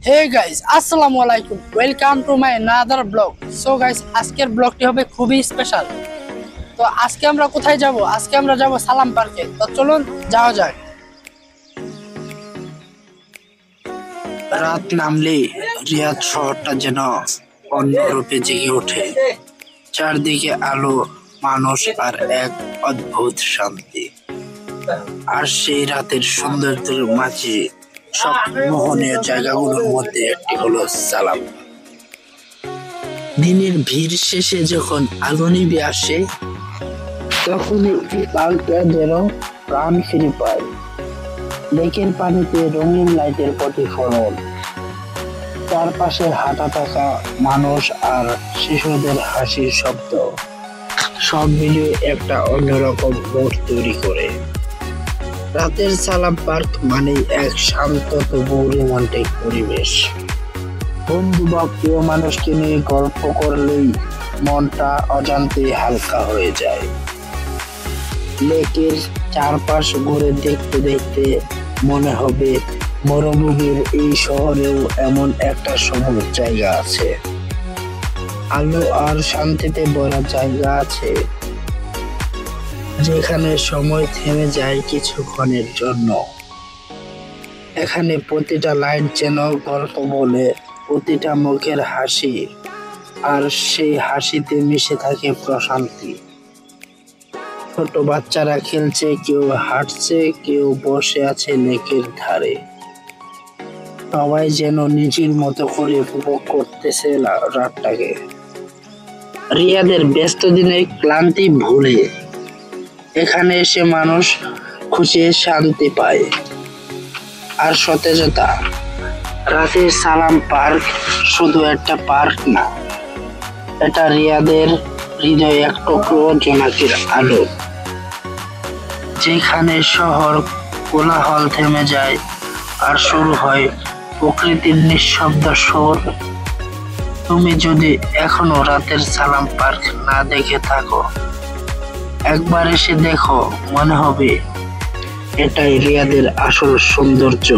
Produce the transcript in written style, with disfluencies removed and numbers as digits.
Hey guys, আসসালামু আলাইকুম, welcome to my another blog. So guys, আজকের ব্লগটি হবে খুবই স্পেশাল। তো আজকে আমরা কোথায় যাব? আজকে আমরা যাব সালাম পার্কে। তো চলুন যাওয়া যাক। রাত নামলে রিয়াদ শহরটা যেন অন্য রূপে জেগে ওঠে। চারদিকে আলো, মানুষ আর এক অদ্ভুত শান্তি। আর সেই রাতের সৌন্দর্যের মাঝে সব মোহনীয় জায়গাগুলোর মধ্যে একটি হলো সালাম। দিনের ভিড় শেষে যখন আলো নিভে আসে, তখন এই পার্কটা যেন প্রাণ ফিরে পায়। লেকের পানিতে রঙিন লাইটের প্রতিফলন, চারপাশে হাঁটা থাকা মানুষ আর শিশুদের হাসির শব্দ, সব মিলিয়ে একটা অন্যরকম মুড তৈরি করে। রাতের সালাম পার্ক মানে এক শান্ত তবু রোমান্টিক পরিবেশ। বন্ধু বা প্রিয় মানুষকে নিয়ে গল্প করলেই মনটা অজান্তেই হালকা হয়ে যায়। লেকের চারপাশ ঘুরে দেখতে দেখতে মনে হবে মরুভূমির এই শহরেও এমন একটা সবুজ জায়গা আছে, আলো আর শান্তিতে ভরা জায়গা আছে, যেখানে সময় থেমে যায় কিছুক্ষণের জন্য। এখানে প্রতিটা লাইট যেন গল্প বলে, প্রতিটা মুখের হাসি, আর সেই হাসিতে মিশে থাকে প্রশান্তি। ছোট বাচ্চারা খেলছে, কেউ হাঁটছে, কেউ বসে আছে লেকের ধারে। সবাই যেন নিজের মতো করে উপভোগ করতেছে রাতটাকে। রিয়াদের ব্যস্ত দিনে ক্লান্তি ভুলে এখানে এসে মানুষ খুশি শান্তি পায় আর সতেজতা। রাতের সালাম পার্ক শুধু একটা পার্ক না, এটা রিয়াদের হৃদয়ে এক টুকরো জোনাকির আলো, যেখানে শহর কোলাহল থেমে যায় আর শুরু হয় প্রকৃতির নিঃশব্দ সুর। তুমি যদি এখনো রাতের সালাম পার্ক না দেখে থাকো, একবার এসে দেখো, মনে হবে এটাই রিয়াদের আসল সৌন্দর্য।